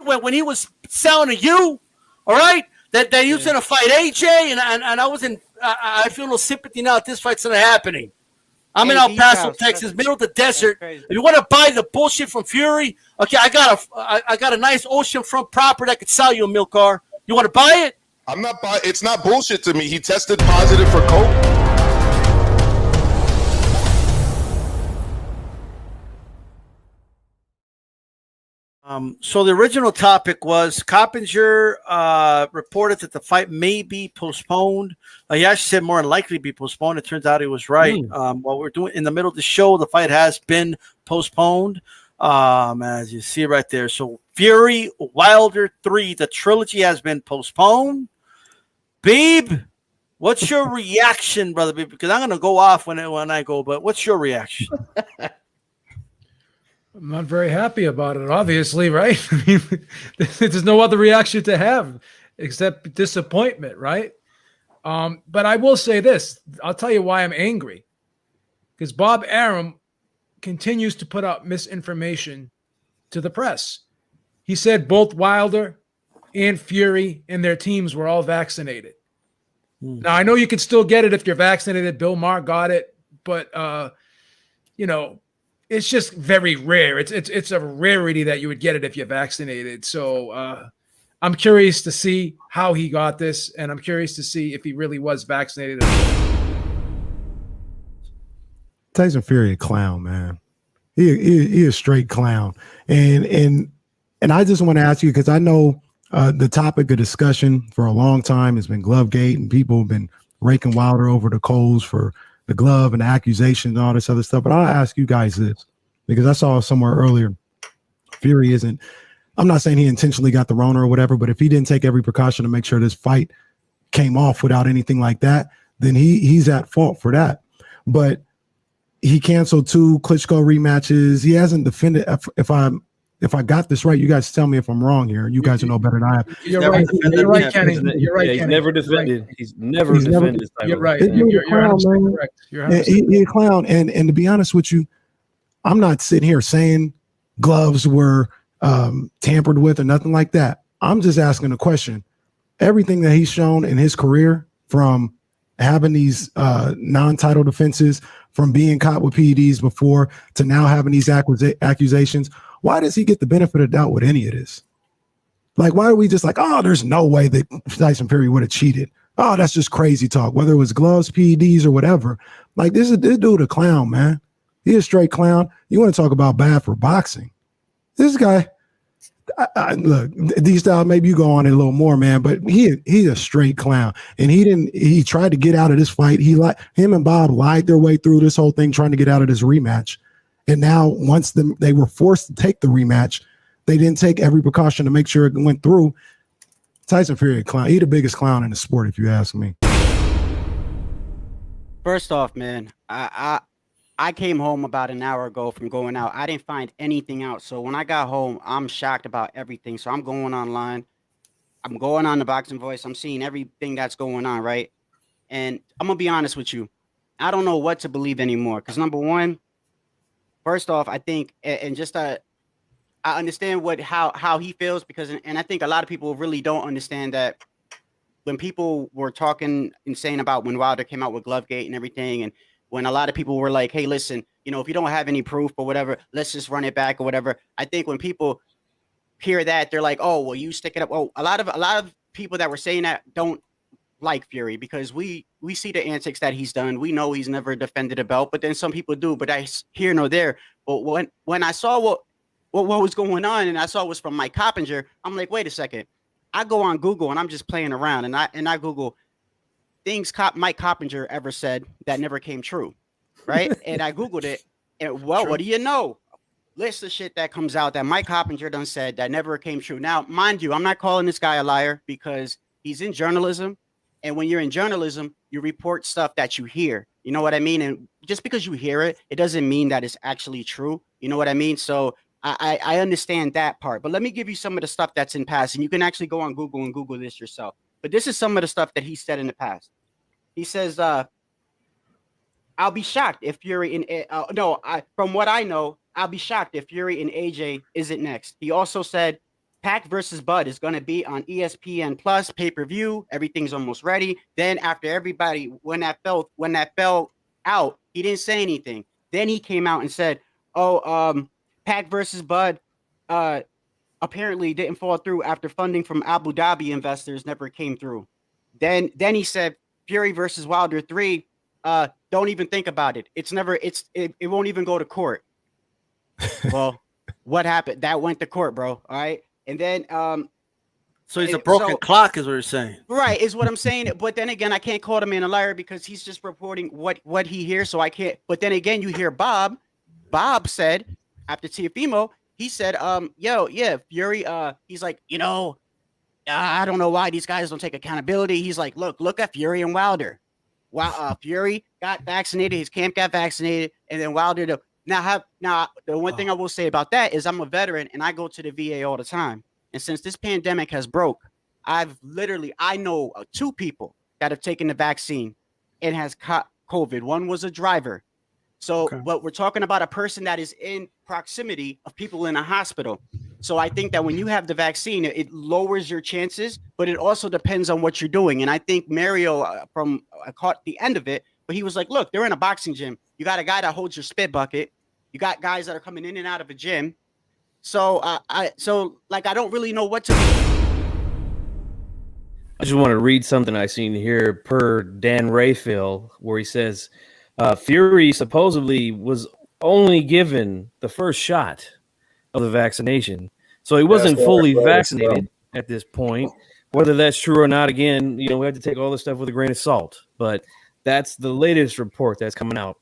when he was selling to you, all right, that he was going to fight AJ, and I wasn't. I feel no sympathy now that this fight's not happening. I'm in El Paso, Texas, middle of the desert. If you want to buy the bullshit from Fury, okay, I got a nice oceanfront property that could sell you a milk car. You want to buy it? I'm not buying. It's not bullshit to me. He tested positive for coke. So the original topic was Coppinger reported that the fight may be postponed. He actually said more than likely be postponed. It turns out he was right. While we're doing in the middle of the show, the fight has been postponed. As you see right there. So Fury Wilder 3, the trilogy has been postponed. Beeb, what's your reaction, brother Beeb? Because I'm gonna go off when I go, but what's your reaction? I'm not very happy about it, obviously, right? I mean, there's no other reaction to have except disappointment, right? But I will say this. I'll tell you why I'm angry. Because Bob Arum continues to put out misinformation to the press. He said both Wilder and Fury and their teams were all vaccinated. Now, I know you can still get it if you're vaccinated. Bill Maher got it. But, it's just very rare. It's a rarity that you would get it if you're vaccinated. So I'm curious to see how he got this, and I'm curious to see if he really was vaccinated. Tyson Fury a clown, man. He a straight clown. And I just want to ask you, because I know the topic of discussion for a long time has been Glovegate, and people have been raking Wilder over the coals for the glove and the accusations and all this other stuff. But I'll ask you guys this, because I saw somewhere earlier, Fury isn't, I'm not saying he intentionally got the Rona or whatever, but if he didn't take every precaution to make sure this fight came off without anything like that, then he's at fault for that. But he canceled 2 Klitschko rematches. He hasn't defended. If I got this right, you guys tell me if I'm wrong here. You guys know better than I have. You're right. You're right, Kenny. You're right. He's never defended. He's never defended. You're right. You're correct. He's a clown. And to be honest with you, I'm not sitting here saying gloves were tampered with or nothing like that. I'm just asking a question. Everything that he's shown in his career, from having these non-title defenses, from being caught with PEDs before, to now having these accusations, why does he get the benefit of doubt with any of this? Like, why are we just like, oh, there's no way that Tyson Fury would have cheated? Oh, that's just crazy talk, whether it was gloves, PEDs, or whatever. Like, this dude a clown, man. He a straight clown. You want to talk about bad for boxing? This guy, look, D-Style, maybe you go on it a little more, man, but he's a straight clown. And he tried to get out of this fight. Him and Bob lied their way through this whole thing, trying to get out of this rematch. And now once they were forced to take the rematch, they didn't take every precaution to make sure it went through. Tyson Fury, a clown. He the biggest clown in the sport, if you ask me. First off, man, I came home about an hour ago from going out. I didn't find anything out. So when I got home, I'm shocked about everything. So I'm going online. I'm going on the Boxing Voice. I'm seeing everything that's going on, right? And I'm going to be honest with you. I don't know what to believe anymore. Because number one, first off, I think, and just I understand how he feels, because, and I think a lot of people really don't understand that when people were talking and saying about when Wilder came out with Glovegate and everything, and when a lot of people were like, hey, listen, if you don't have any proof or whatever, let's just run it back or whatever. I think when people hear that, they're like, oh, well, you stick it up. Oh, a lot of people that were saying that don't like Fury, because we see the antics that he's done. We know he's never defended a belt, but then some people do, but that's here nor there. But when I saw what was going on, and I saw it was from Mike Coppinger, I'm like, wait a second. I go on Google and I'm just playing around, and I Google things Mike Coppinger ever said that never came true, right? And I Googled it, and what do you know? List of shit that comes out that Mike Coppinger done said that never came true. Now, mind you, I'm not calling this guy a liar, because he's in journalism. And when you're in journalism, you report stuff that you hear. You know what I mean? And just because you hear it, it doesn't mean that it's actually true. You know what I mean? So I understand that part. But let me give you some of the stuff that's in past. And you can actually go on Google and Google this yourself. But this is some of the stuff that he said in the past. He says, I'll be shocked if Fury from what I know, I'll be shocked if Fury and AJ isn't next. He also said Pac versus Bud is going to be on ESPN Plus pay-per-view. Everything's almost ready. Then after everybody, when that fell out, he didn't say anything. Then he came out and said, "Oh, Pac versus Bud apparently didn't fall through after funding from Abu Dhabi investors never came through." Then he said, "Fury versus Wilder 3, don't even think about it. It won't even go to court." Well, what happened? That went to court, bro. All right. And then so he's a broken clock, is what you're saying. Right, is what I'm saying. But then again, I can't call the man a liar because he's just reporting what he hears. So I can't. But then again, you hear Bob. Bob said after Teofimo, he said, Fury, he's like, I don't know why these guys don't take accountability. He's like, look at Fury and Wilder. Fury got vaccinated, his camp got vaccinated, and then Wilder. Now, the one thing I will say about that is I'm a veteran and I go to the VA all the time. And since this pandemic has broke, I know 2 people that have taken the vaccine and has caught COVID. One was a driver. So, but we're talking about a person that is in proximity of people in a hospital. So I think that when you have the vaccine, it lowers your chances, but it also depends on what you're doing. And I think Mario I caught the end of it, but he was like, look, they're in a boxing gym. You got a guy that holds your spit bucket. You got guys that are coming in and out of a gym. So I don't really know what to do. I just want to read something I seen here per Dan Rayfield, where he says Fury supposedly was only given the first shot of the vaccination. So he wasn't fully vaccinated at this point. Whether that's true or not, again, we have to take all this stuff with a grain of salt. But that's the latest report that's coming out.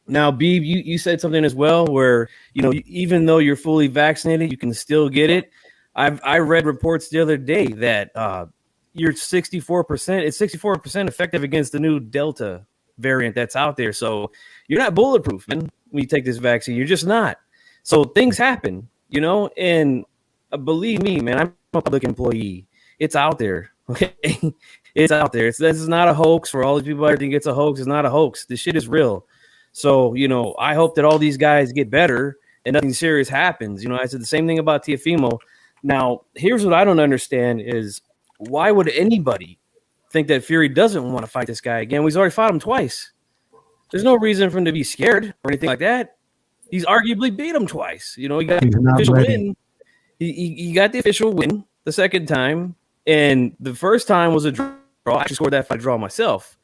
Now, Beeb, you said something as well where, even though you're fully vaccinated, you can still get it. I read reports the other day that you're 64%. It's 64% effective against the new Delta variant that's out there. So you're not bulletproof, man, when you take this vaccine. You're just not. So things happen, and believe me, man, I'm a public employee. It's out there. Okay. It's out there. This is not a hoax. For all these people, everything gets a hoax. It's not a hoax. This shit is real. So, I hope that all these guys get better and nothing serious happens. I said the same thing about Teofimo. Now, here's what I don't understand is why would anybody think that Fury doesn't want to fight this guy again? He's already fought him twice. There's no reason for him to be scared or anything like that. He's arguably beat him twice. He got the official win. He got the official win the second time, and the first time was a draw. I actually scored that fight draw myself.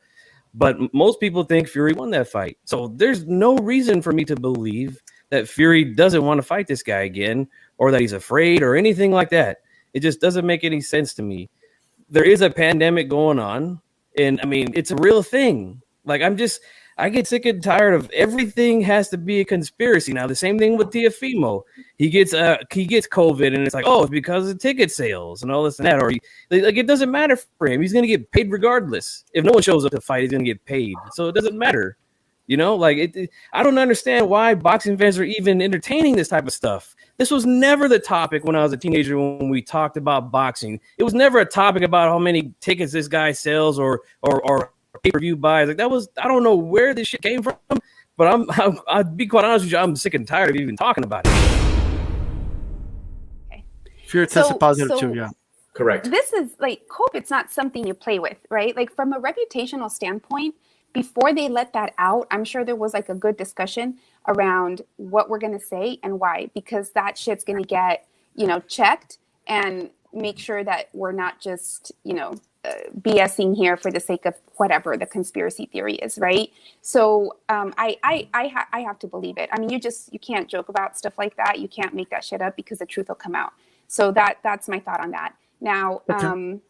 But most people think Fury won that fight. So there's no reason for me to believe that Fury doesn't want to fight this guy again or that he's afraid or anything like that. It just doesn't make any sense to me. There is a pandemic going on, and it's a real thing. I get sick and tired of everything has to be a conspiracy. Now, the same thing with Teofimo. He gets COVID, and it's like, oh, it's because of ticket sales and all this and that. Or it doesn't matter for him. He's going to get paid regardless. If no one shows up to fight, he's going to get paid. So it doesn't matter. I don't understand why boxing fans are even entertaining this type of stuff. This was never the topic when I was a teenager when we talked about boxing. It was never a topic about how many tickets this guy sells or pay-per-view buys. I don't know where this shit came from, but I'll be quite honest with you, I'm sick and tired of even talking about it. Okay. Fury tested positive too, yeah. Correct. This is COVID's not something you play with, right? From a reputational standpoint, before they let that out, I'm sure there was a good discussion around what we're going to say and why, because that shit's going to get, checked and make sure that we're not just, BSing here for the sake of whatever the conspiracy theory is, right? So I have to believe it. You can't joke about stuff like that. You can't make that shit up because the truth will come out. So that's my thought on that. Now, okay.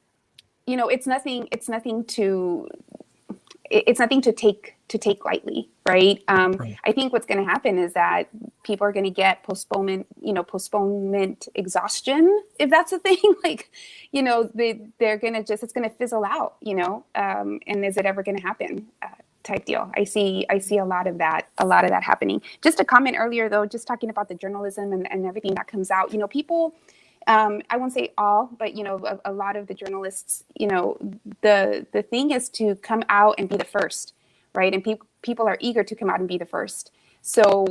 It's nothing to take lightly, right? Right. I think what's going to happen is that people are going to get postponement exhaustion, if that's a thing. They're going to it's going to fizzle out, and is it ever going to happen? Type deal. I see a lot of that happening. Just a comment earlier, though, just talking about the journalism and everything that comes out. People. I won't say all, but a lot of the journalists, the thing is to come out and be the first, right? And people are eager to come out and be the first. So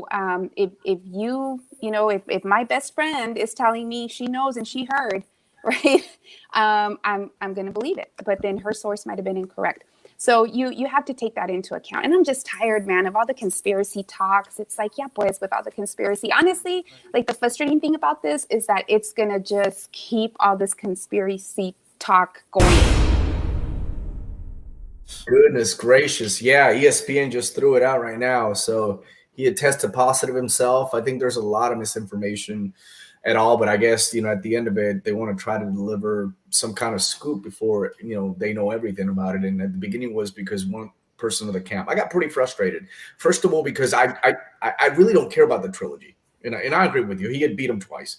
if you, if my best friend is telling me she knows and she heard, right, I'm going to believe it. But then her source might have been incorrect. So you have to take that into account. And I'm just tired, man, of all the conspiracy talks. It's like, yeah, boys, with all the conspiracy. Honestly, like the frustrating thing about this is that it's going to just keep all this conspiracy talk going. Goodness gracious. Yeah, ESPN just threw it out right now. So he had tested positive himself. I think there's a lot of misinformation at all, but I guess, at the end of it, they want to try to deliver some kind of scoop before, they know everything about it. And at the beginning was because one person of the camp, I got pretty frustrated. First of all, because I really don't care about the trilogy. And I agree with you. He had beat him twice.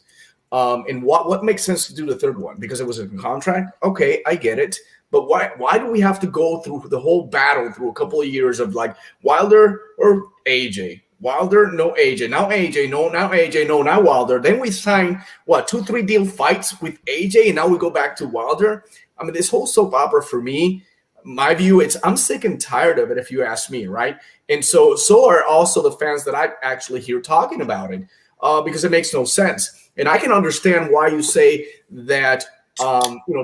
And what makes sense to do the third one? Because it was a contract? Okay, I get it. But why do we have to go through the whole battle through a couple of years of like Wilder or AJ? Wilder, no AJ. Now AJ, no, now AJ, no, now Wilder. Then we sign, 2-3 deal fights with AJ, and now we go back to Wilder. I mean, this whole soap opera for me, my view, I'm sick and tired of it, if you ask me, right? And so are also the fans that I actually hear talking about it because it makes no sense. And I can understand why you say that,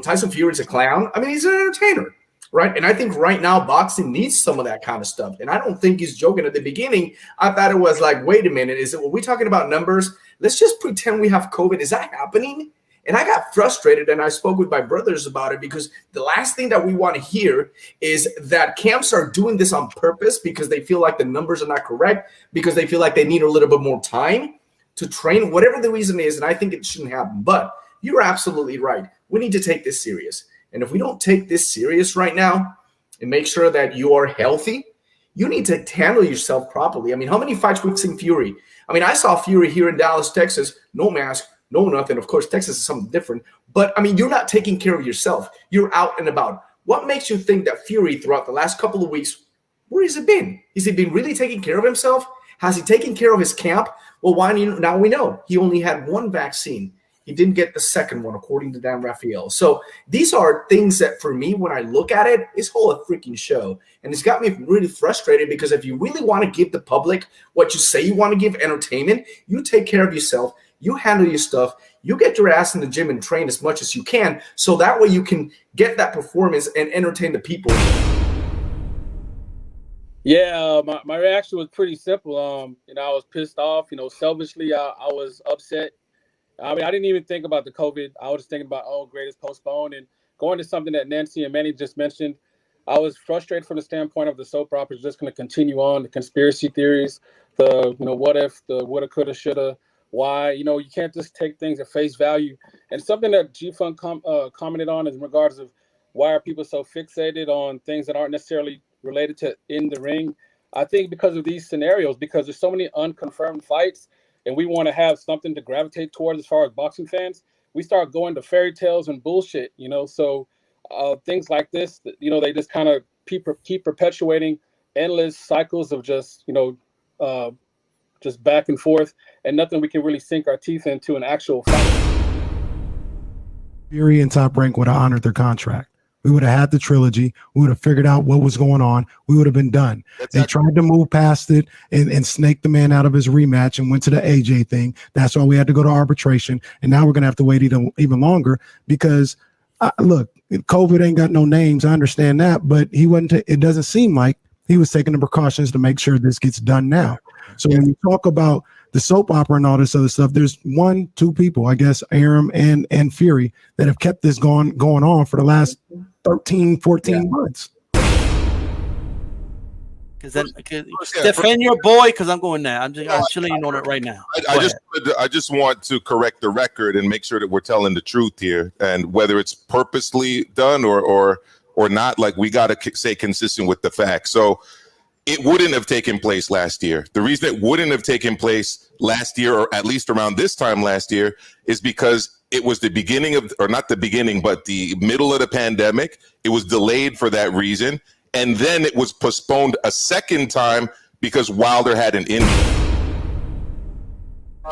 Tyson Fury is a clown. I mean, he's an entertainer. Right. And I think right now boxing needs some of that kind of stuff. And I don't think he's joking. At the beginning, I thought it was like, wait a minute, were we talking about numbers? Let's just pretend we have COVID. Is that happening? And I got frustrated and I spoke with my brothers about it because the last thing that we want to hear is that camps are doing this on purpose because they feel like the numbers are not correct, because they feel like they need a little bit more time to train, whatever the reason is. And I think it shouldn't happen. But you're absolutely right. We need to take this serious. And if we don't take this serious right now and make sure that you are healthy, you need to handle yourself properly. I mean, how many fights we've seen Fury? I mean, I saw Fury here in Dallas, Texas, no mask, no nothing. Of course, Texas is something different. But, I mean, you're not taking care of yourself. You're out and about. What makes you think that Fury throughout the last couple of weeks, where has he been? Has he been really taking care of himself? Has he taken care of his camp? Well, now we know he only had one vaccine. He didn't get the second one, according to Dan Raphael. So these are things that, for me, when I look at it, it's whole a freaking show. And it's got me really frustrated because if you really want to give the public what you say you want to give, entertainment, you take care of yourself, you handle your stuff, you get your ass in the gym and train as much as you can, so that way you can get that performance and entertain the people. Yeah, my reaction was pretty simple. I was pissed off. Selfishly, I was upset. I mean, I didn't even think about the COVID. I was just thinking about, great, it's postponed. And going to something that Nancy and Manny just mentioned, I was frustrated from the standpoint of the soap opera is just going to continue on, the conspiracy theories, the, what if, the woulda, coulda, shoulda, why. You can't just take things at face value. And something that G-Funk commented on in regards of why are people so fixated on things that aren't necessarily related to in the ring. I think because of these scenarios, because there's so many unconfirmed fights, and we want to have something to gravitate towards as far as boxing fans, we start going to fairy tales and bullshit, so things like this, they just kind of keep perpetuating endless cycles of just, just back and forth and nothing we can really sink our teeth into an actual fight. Fury and Top Rank would have honored their contract. We would have had the trilogy. We would have figured out what was going on. We would have been done. They tried to move past it and snake the man out of his rematch and went to the AJ thing. That's why we had to go to arbitration. And now we're going to have to wait even longer because, look, COVID ain't got no names. I understand that. But he wasn't. It doesn't seem like he was taking the precautions to make sure this gets done now. So when you talk about the soap opera and all this other stuff, there's 2 people, I guess, Aram and Fury, that have kept this going on for the last 13, 14 months. Defend your boy, because I'm going there. I'm chilling on it right now. I just want to correct the record and make sure that we're telling the truth here, and whether it's purposely done or not, like we got to stay consistent with the facts. So it wouldn't have taken place last year. The reason it wouldn't have taken place last year, or at least around this time last year, is because it was the beginning of, or not the beginning, but the middle of the pandemic. It was delayed for that reason. And then it was postponed a second time because Wilder had an injury.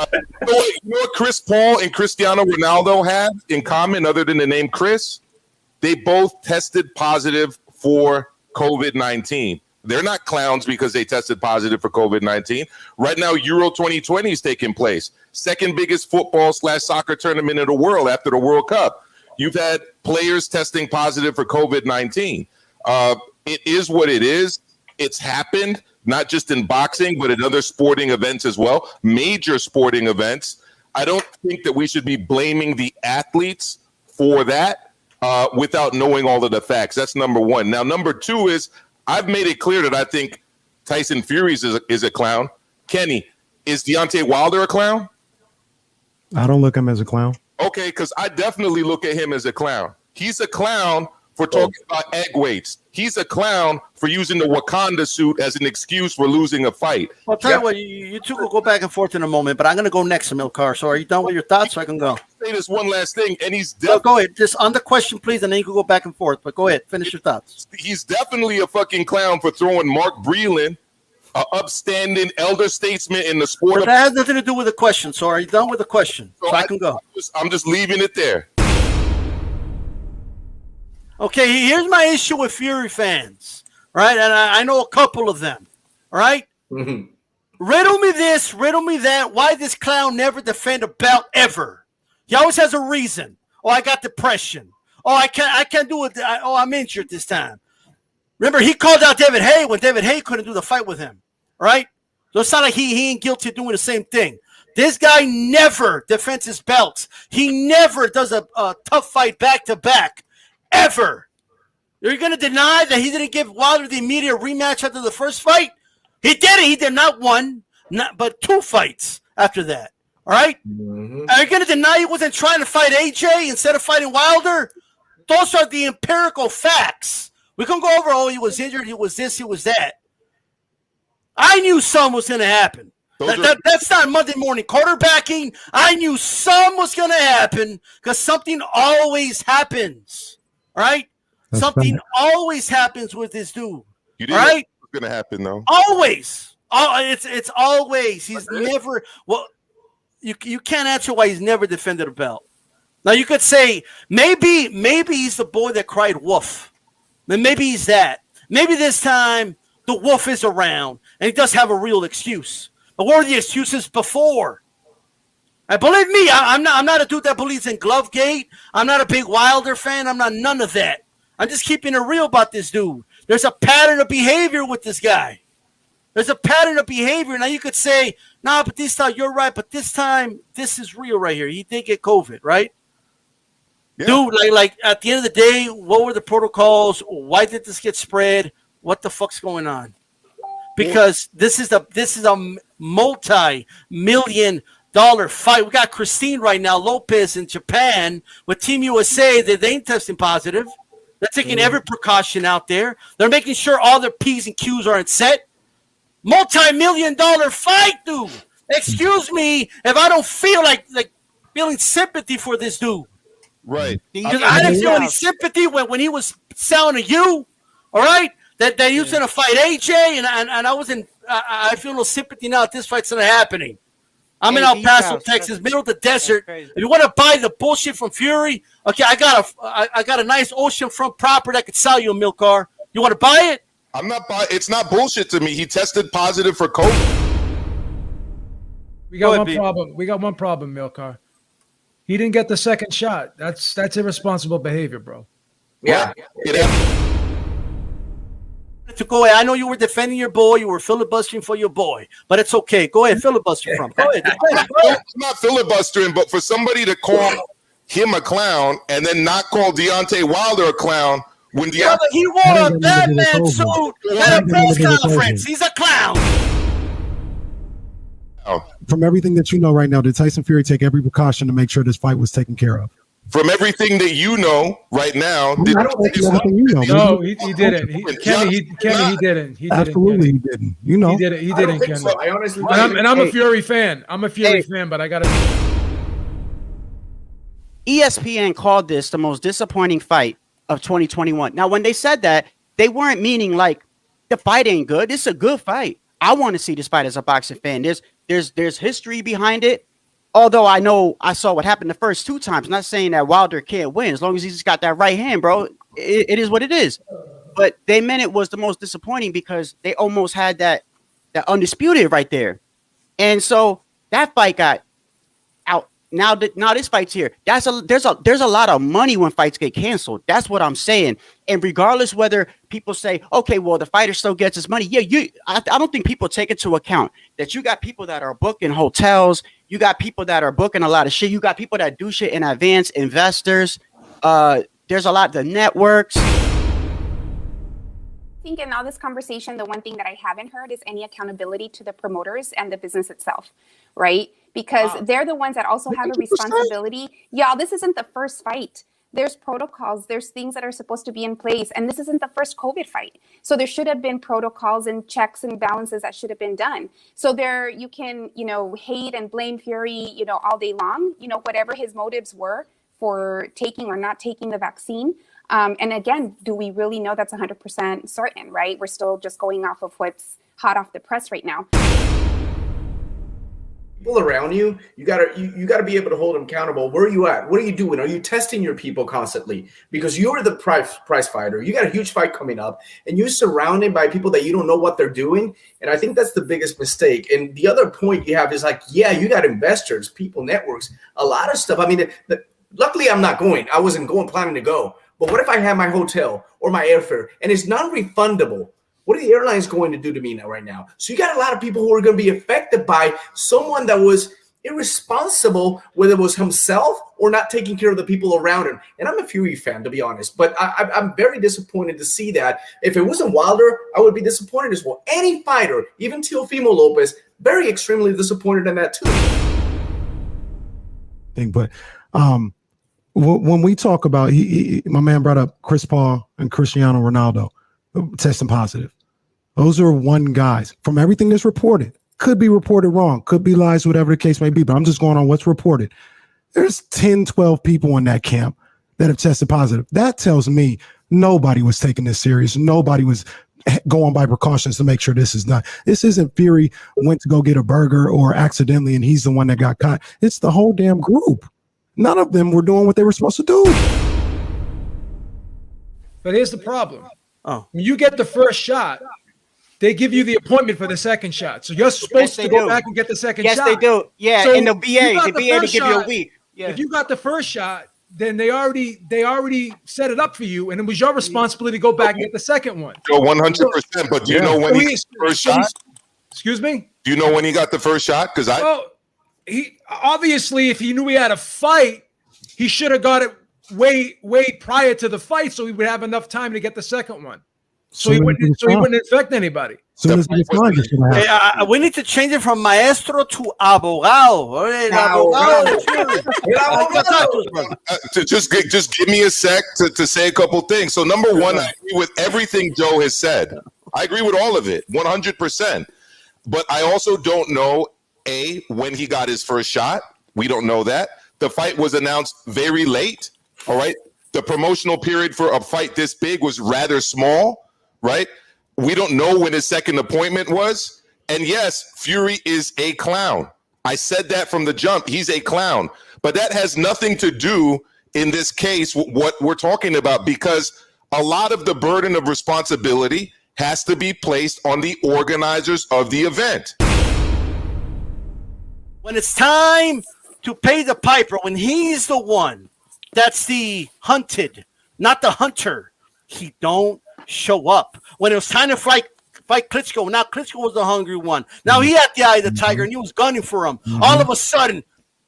You know what Chris Paul and Cristiano Ronaldo have in common other than the name Chris? They both tested positive for COVID-19. They're not clowns because they tested positive for COVID-19. Right now, Euro 2020 is taking place. Second biggest football/soccer tournament in the world after the World Cup. You've had players testing positive for COVID-19. It is what it is. It's happened, not just in boxing, but in other sporting events as well, major sporting events. I don't think that we should be blaming the athletes for that without knowing all of the facts. That's number one. Now, number two is I've made it clear that I think Tyson Fury is a clown. Kenny, is Deontay Wilder a clown? I don't look at him as a clown. Okay, because I definitely look at him as a clown. He's a clown for talking about egg weights. He's a clown for using the Wakanda suit as an excuse for losing a fight. Well, I'll tell you what, you two will go back and forth in a moment, but I'm going to go next, Milcar. So are you done with your thoughts so I can go? Say this one last thing, and he's go ahead. Just on the question, please, and then you can go back and forth. But go ahead. Finish your thoughts. He's definitely a fucking clown for throwing Mark Breland, an upstanding elder statesman in the sport. But that has nothing to do with the question. So are you done with the question? So I can go. I'm just leaving it there. Okay, here's my issue with Fury fans, right? And I know a couple of them, all right? Mm-hmm. Riddle me this, riddle me that. Why this clown never defend a belt ever? He always has a reason. Oh, I got depression. Oh, I can't do it. I'm injured this time. Remember, he called out David Haye when David Haye couldn't do the fight with him, right? So it's not like he ain't guilty of doing the same thing. This guy never defends his belts. He never does a tough fight back-to-back. Ever. You're going to deny that he didn't give Wilder the immediate rematch after the first fight? He did it. He did not one, but two fights after that. All right? Mm-hmm. Are you going to deny he wasn't trying to fight AJ instead of fighting Wilder? Those are the empirical facts. We can go over, oh, he was injured, he was this, he was that. I knew something was going to happen. That's not Monday morning quarterbacking. I knew something was going to happen because something always happens. Right? That's something funny. always happens with this dude. You didn't know right? what's going to happen, though. Always. It's always. He's never. Well, you can't answer why he's never defended a belt. Now you could say maybe he's the boy that cried wolf. Maybe he's that. Maybe this time the wolf is around and he does have a real excuse. But what were the excuses before? And believe me, I'm not a dude that believes in Glovegate. I'm not a big Wilder fan. I'm not none of that. I'm just keeping it real about this dude. There's a pattern of behavior with this guy. There's a pattern of behavior. Now you could say, nah, but this time you're right. But this time, this is real right here. He did get COVID, right? Yeah. Dude, like at the end of the day, what were the protocols? Why did this get spread? What the fuck's going on? Because this is a multi-million dollar fight. We got Christine right now, Lopez in Japan with Team USA. They ain't testing positive. They're taking every precaution out there. They're making sure all their P's and Q's aren't set. Multi-million-dollar fight, dude. Excuse me if I don't feel like feeling sympathy for this dude. Right. Because I didn't feel any sympathy when he was selling to you. All right, that he was going to fight AJ, and I wasn't. I feel no sympathy now that this fight's not happening. I'm in El Paso, Texas, middle of the desert. If you want to buy the bullshit from Fury, okay, I got a nice oceanfront property that could sell you a milk car. You want to buy it? I'm not buying. It's not bullshit to me. He tested positive for COVID. We got one problem. We got one problem, Milcar. He didn't get the second shot. That's irresponsible behavior, bro. Yeah. To go ahead. I know you were defending your boy. You were filibustering for your boy, but it's okay. Go ahead, filibuster from. Go ahead. I'm not filibustering, but for somebody to call him a clown and then not call Deontay Wilder a clown when Deontay he wore a Batman suit at a press conference. He's a clown. From everything that you know right now, did Tyson Fury take every precaution to make sure this fight was taken care of? From everything that you know right now, I don't know everything you know. No, he didn't. Kenny, he didn't. He Absolutely, didn't. he didn't. You know, he didn't. Kenny. So. I honestly, I'm a Fury fan. I'm a Fury fan, but I gotta. ESPN called this the most disappointing fight of 2021. Now, when they said that, they weren't meaning like the fight ain't good. It's a good fight. I want to see this fight as a boxing fan. There's history behind it. Although I know I saw what happened the first two times. I'm not saying that Wilder can't win as long as he's got that right hand, bro. It is what it is. But they meant it was the most disappointing because they almost had that undisputed right there. And so that fight got out. Now this fight's here. There's a lot of money when fights get canceled. That's what I'm saying. And regardless whether people say, okay, well, the fighter still gets his money. Yeah, I don't think people take into account that you got people that are booking hotels. You got people that are booking a lot of shit. You got people that do shit in advance, investors. There's a lot of networks. I think in all this conversation, the one thing that I haven't heard is any accountability to the promoters and the business itself, right? Because they're the ones that also have a responsibility. Y'all, this isn't the first fight. There's protocols, there's things that are supposed to be in place, and this isn't the first COVID fight. So there should have been protocols and checks and balances that should have been done. So there, you can, hate and blame Fury, all day long, whatever his motives were for taking or not taking the vaccine. And again, do we really know that's 100% certain, right? We're still just going off of what's hot off the press right now. People around you, you gotta be able to hold them accountable. Where are you at? What are you doing? Are you testing your people constantly? Because you're the prize fighter. You got a huge fight coming up, and you're surrounded by people that you don't know what they're doing. And I think that's the biggest mistake. And the other point you have is you got investors, people, networks, a lot of stuff. I mean, luckily I'm not going. I wasn't planning to go. But what if I have my hotel or my airfare and it's non-refundable? What are the airlines going to do to me right now? So you got a lot of people who are going to be affected by someone that was irresponsible, whether it was himself or not taking care of the people around him. And I'm a Fury fan, to be honest, but I'm very disappointed to see that. If it wasn't Wilder, I would be disappointed as well. Any fighter, even Teofimo Lopez, very extremely disappointed in that too. But when we talk about, my man brought up Chris Paul and Cristiano Ronaldo testing positive. Those are one guys. From everything that's reported, could be reported wrong, could be lies, whatever the case may be, but I'm just going on what's reported. There's 10, 12 people in that camp that have tested positive. That tells me nobody was taking this serious. Nobody was going by precautions to make sure this is not. This isn't Fury went to go get a burger or accidentally and he's the one that got caught. It's the whole damn group. None of them were doing what they were supposed to do. But here's the problem. When you get the first shot, they give you the appointment for the second shot. So you're supposed to go back and get the second shot. Yes, they do. Yeah, so in the BA, they give you a week. Yeah. If you got the first shot, then they already set it up for you, and it was your responsibility to go back and get the second one. 100%. But do you know when he got the first shot? Excuse me? Do you know when he got the first shot? Because he obviously, if he knew he had a fight, he should have got it way prior to the fight, so he would have enough time to get the second one. So he wouldn't infect anybody. We need to change it from maestro to abogado. Just give me a sec to say a couple things. So number one, I agree with everything Joe has said. I agree with all of it, 100%. But I also don't know, when he got his first shot. We don't know that. The fight was announced very late, all right? The promotional period for a fight this big was rather small. Right? We don't know when his second appointment was. And yes, Fury is a clown. I said that from the jump. He's a clown. But that has nothing to do in this case with what we're talking about, because a lot of the burden of responsibility has to be placed on the organizers of the event. When it's time to pay the piper, when he's the one that's the hunted, not the hunter, he don't show up. When it was time to fight Klitschko, now Klitschko was the hungry one. Now he had the eye of the tiger and he was gunning for him. All of a sudden,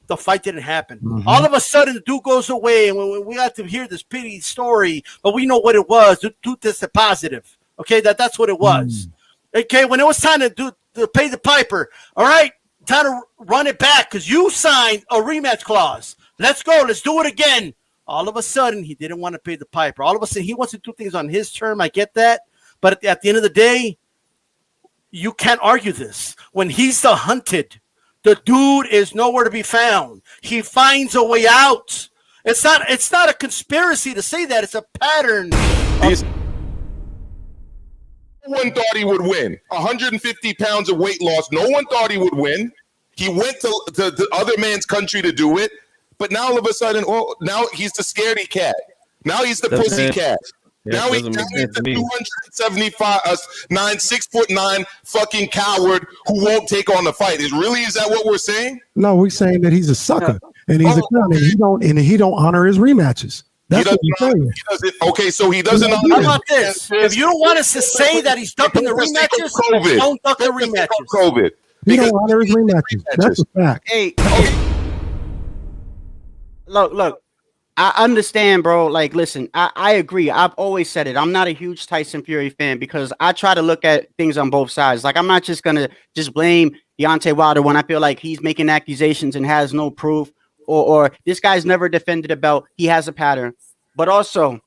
the fight didn't happen. All of a sudden, the dude goes away, and we got to hear this pity story, but we know what it was. The dude tested positive. Okay, that's what it was. Okay, when it was time to pay the piper, all right, time to run it back because you signed a rematch clause. Let's go. Let's do it again. All of a sudden, he didn't want to pay the piper. All of a sudden, he wants to do things on his term. I get that. But at the end of the day, you can't argue this. When he's the hunted, the dude is nowhere to be found. He finds a way out. It's not a conspiracy to say that. It's a pattern. No one thought he would win. 150 pounds of weight loss. No one thought he would win. He went to the other man's country to do it. But now all of a sudden, now he's the scaredy cat. Now he's the pussy cat. Yeah, now he's doesn't make sense a to me. 6'9" fucking coward who won't take on the fight. Is that what we're saying? No, we're saying that he's a sucker and he's a clown and he don't honor his rematches. That's what we're saying. Okay, so he doesn't. How about this? If you don't want us to say that he's ducking the rematches, don't duck the rematches. COVID. He don't honor his rematches. That's a fact. Hey, look. I understand, bro. Like, listen, I agree. I've always said it. I'm not a huge Tyson Fury fan because I try to look at things on both sides. Like, I'm not just going to just blame Deontay Wilder when I feel like he's making accusations and has no proof, or this guy's never defended a belt. He has a pattern. But also,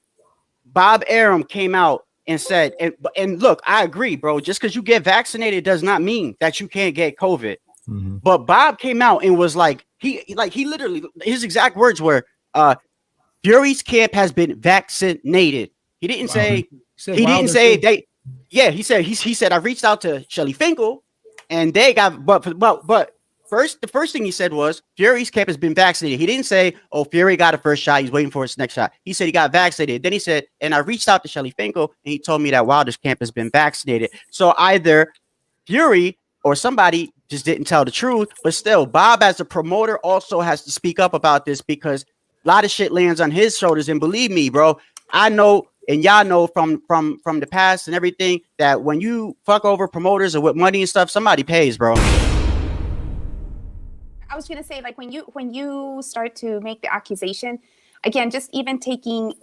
Bob Arum came out and said, and look, I agree, bro. Just because you get vaccinated does not mean that you can't get COVID. Mm-hmm. But Bob came out and was like, he literally, his exact words were, Fury's camp has been vaccinated. He didn't say they. Yeah, he said I reached out to Shelly Finkel, and they got. But the first thing he said was Fury's camp has been vaccinated. He didn't say, oh, Fury got a first shot. He's waiting for his next shot. He said he got vaccinated. Then he said, and I reached out to Shelly Finkel, and he told me that Wilder's camp has been vaccinated. So either Fury or somebody just didn't tell the truth. But still, Bob as a promoter also has to speak up about this because a lot of shit lands on his shoulders. And believe me, bro, I know, and y'all know from the past and everything, that when you fuck over promoters or with money and stuff, somebody pays, bro. I was gonna say, like, when you start to make the accusation, again, just even taking,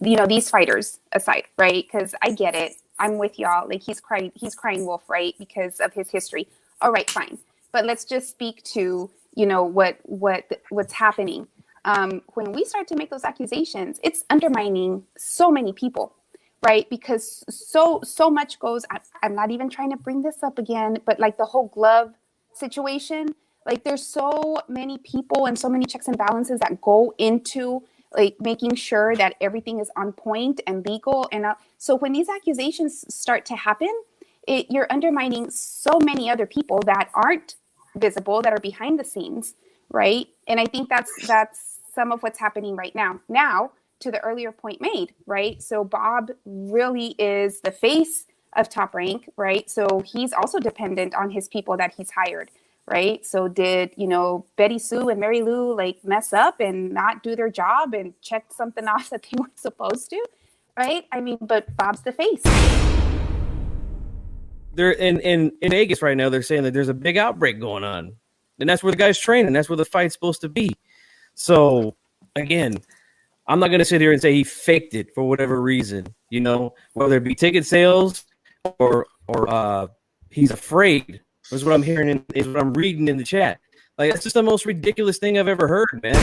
these fighters aside, right? Because I get it. I'm with y'all. Like, he's crying wolf, right? Because of his history. All right, fine. But let's just speak to, what's happening. When we start to make those accusations, it's undermining so many people, right? Because so much goes. I'm not even trying to bring this up again, but like the whole glove situation, like there's so many people and so many checks and balances that go into like making sure that everything is on point and legal. And so when these accusations start to happen, you're undermining so many other people that aren't visible, that are behind the scenes, right? And I think that's some of what's happening right now. Now, to the earlier point made, right? So Bob really is the face of Top Rank, right? So he's also dependent on his people that he's hired, right? So did, Betty Sue and Mary Lou like mess up and not do their job and check something off that they weren't supposed to, right? I mean, but Bob's the face. They're in Vegas right now. They're saying that there's a big outbreak going on, and that's where the guy's training. That's where the fight's supposed to be. So again, I'm not going to sit here and say he faked it for whatever reason, whether it be ticket sales or he's afraid. Is what I'm hearing is what I'm reading in the chat. Like, that's just the most ridiculous thing I've ever heard, man.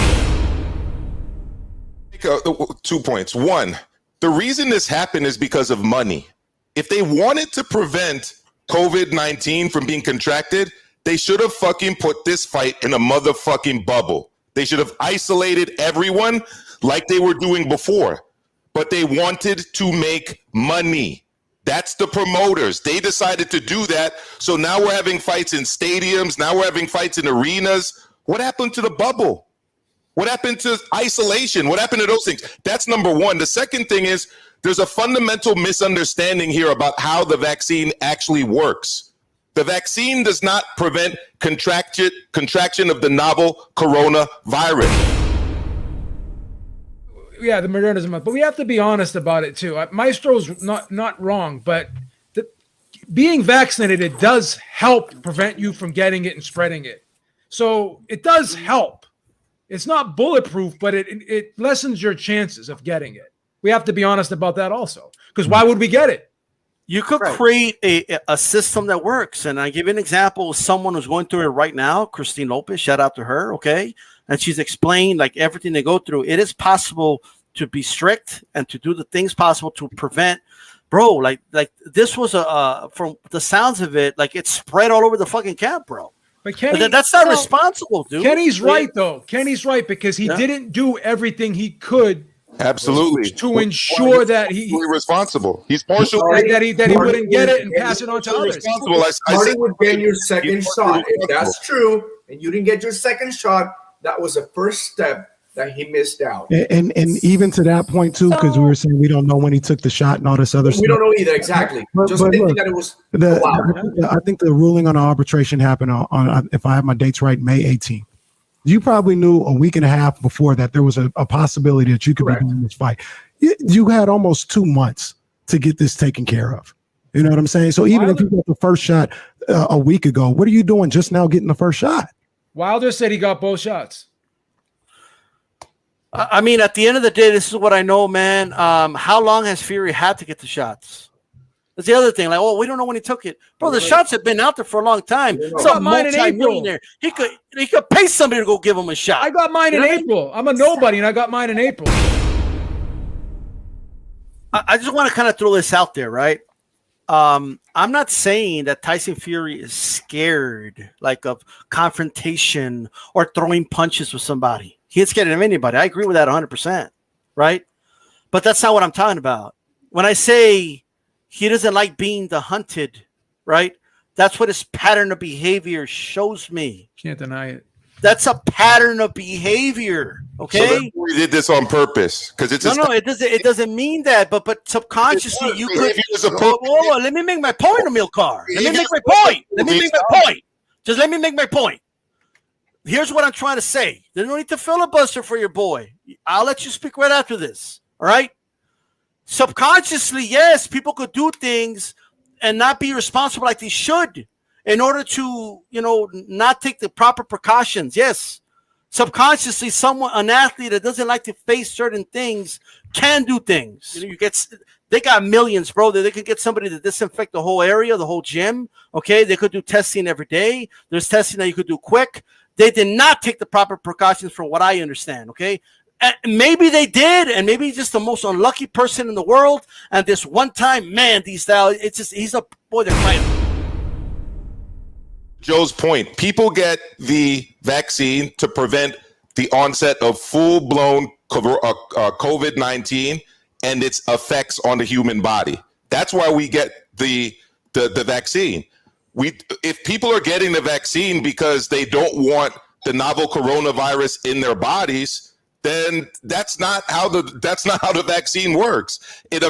2 points. One, the reason this happened is because of money. If they wanted to prevent COVID-19 from being contracted, they should have fucking put this fight in a motherfucking bubble. They should have isolated everyone like they were doing before. But they wanted to make money. That's the promoters. They decided to do that. So now we're having fights in stadiums. Now we're having fights in arenas. What happened to the bubble? What happened to isolation? What happened to those things? That's number one. The second thing is there's a fundamental misunderstanding here about how the vaccine actually works. The vaccine does not prevent contraction of the novel coronavirus. Yeah, the Moderna's a month, but we have to be honest about it too. Maestro's not wrong, but being vaccinated, it does help prevent you from getting it and spreading it. So it does help. It's not bulletproof, but it lessens your chances of getting it. We have to be honest about that also, because why would we get it? You could create a system that works. And I give you an example of someone who's going through it right now, Christine Lopez, shout out to her, okay? And she's explained like everything they go through. It is possible to be strict and to do the things possible to prevent, bro. Like this was from the sounds of it, like it's spread all over the fucking camp, bro. But Kenny, that's not responsible, dude. Kenny's right though. Kenny's right because he didn't do everything he could. Absolutely. To ensure that he's responsible. He's partially that he wouldn't get it and pass it on to others. Marty would get your second shot. If that's true, and you didn't get your second shot, that was a first step that he missed out. And even to that point too, because we were saying we don't know when he took the shot and all this other stuff. We don't know either, exactly. Just thinking look, that it was I think the ruling on the arbitration happened on if I have my dates right, May 18th. You probably knew a week and a half before that there was a possibility that you could be doing this fight. You had almost 2 months to get this taken care of. You know what I'm saying? So even if you got the first shot a week ago, what are you doing just now getting the first shot? Wilder said he got both shots. I mean, at the end of the day, this is what I know, man. How long has Fury had to get the shots? That's the other thing. Like, we don't know when he took it. Bro, the shots have been out there for a long time. It's a multi-millionaire. He could pay somebody to go give him a shot. I got mine in April. I'm a nobody, and I got mine in April. I just want to kind of throw this out there, right? I'm not saying that Tyson Fury is scared, like, of confrontation or throwing punches with somebody. He ain't scared of anybody. I agree with that 100%, right? But that's not what I'm talking about. When I say he doesn't like being the hunted, right? That's what his pattern of behavior shows me. Can't deny it. That's a pattern of behavior. Okay. So he did this on purpose because it's no. It doesn't mean that. But subconsciously, you could. Let me make my point, Amilcar. Let me make my point. Just let me make my point. Here's what I'm trying to say. There's no need to filibuster for your boy. I'll let you speak right after this. All right. Subconsciously, yes, people could do things and not be responsible like they should in order to, not take the proper precautions. Yes. Subconsciously, an athlete that doesn't like to face certain things can do things. They got millions, bro. They could get somebody to disinfect the whole area, the whole gym. Okay. They could do testing every day. There's testing that you could do quick. They did not take the proper precautions from what I understand. Okay. And maybe they did, and maybe he's just the most unlucky person in the world. And this one time, man, he's a boy that fight. Joe's point. People get the vaccine to prevent the onset of full-blown COVID-19 and its effects on the human body. That's why we get the vaccine. If people are getting the vaccine because they don't want the novel coronavirus in their bodies, then that's not how the vaccine works. It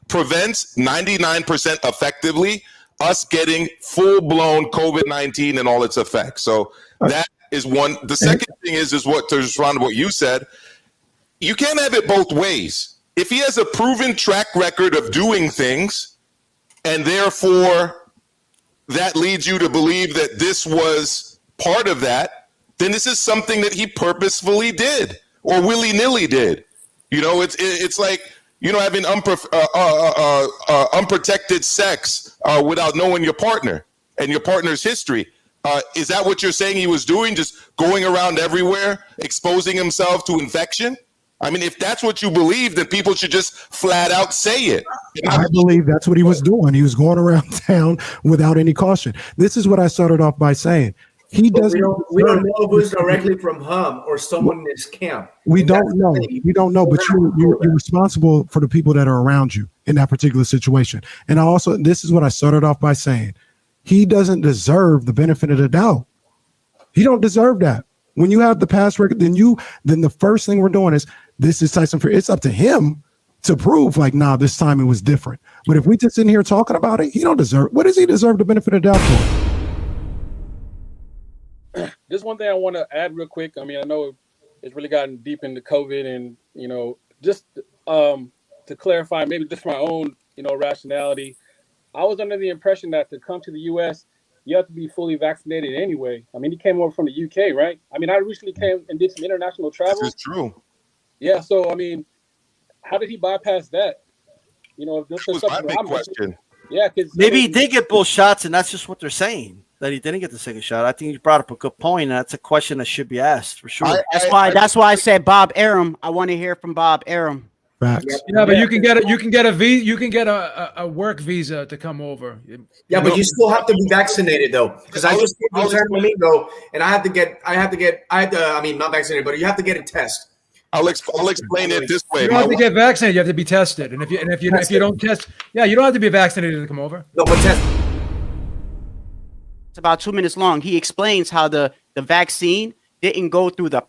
prevents 99% effectively us getting full-blown COVID-19 and all its effects. So that is one. The second thing is what to respond to what you said. You can't have it both ways. If he has a proven track record of doing things, and therefore that leads you to believe that this was part of that, then this is something that he purposefully did. Or willy-nilly did. It's like, having unprotected sex without knowing your partner and your partner's history. Is that what you're saying he was doing? Just going around everywhere, exposing himself to infection? I mean, if that's what you believe, then people should just flat out say it. I believe that's what he was doing. He was going around town without any caution. This is what I started off by saying. We don't know if it was directly from him or someone in his camp. We don't know. We don't know, but you're responsible for the people that are around you in that particular situation. And this is what I started off by saying. He doesn't deserve the benefit of the doubt. He don't deserve that. When you have the past record, then the first thing we're doing is this is Tyson Fury. It's up to him to prove this time it was different. But if we just in here talking about it, he don't deserve. What does he deserve the benefit of the doubt for? Just one thing I want to add real quick. I mean, I know it's really gotten deep into COVID, and just to clarify, maybe just my own rationality. I was under the impression that to come to the U.S., you have to be fully vaccinated anyway. I mean, he came over from the UK, right? I mean, I recently came and did some international travel. This is true. Yeah. So I mean, how did he bypass that? If this was my big question. Yeah, because maybe he did get both shots, and that's just what they're saying. That he didn't get the second shot. I think you brought up a good point. And that's a question that should be asked for sure. That's why I said Bob Arum. I want to hear from Bob Arum. Facts. Yeah, but you can get a work visa to come over. Yeah, but you still have to be vaccinated though, because I just came to San Domingo and I mean, not vaccinated, but you have to get a test. I'll explain it this way. You don't have to get vaccinated. You have to be tested, and if you don't test, you don't have to be vaccinated to come over. No, but test. It's about 2 minutes long. He explains how the vaccine didn't go through the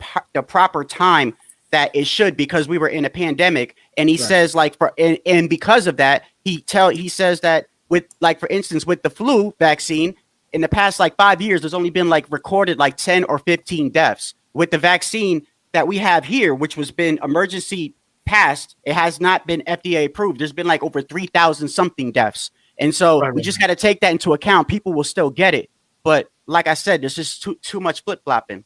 proper time that it should, because we were in a pandemic. And he says like and because of that, he says that with, like, for instance, with the flu vaccine, in the past like 5 years, there's only been like recorded like 10 or 15 deaths. With the vaccine that we have here, which was been emergency passed, it has not been FDA approved. There's been like over 3,000 something deaths. And so we just got to take that into account. People will still get it. But like I said, there's just too much flip flopping.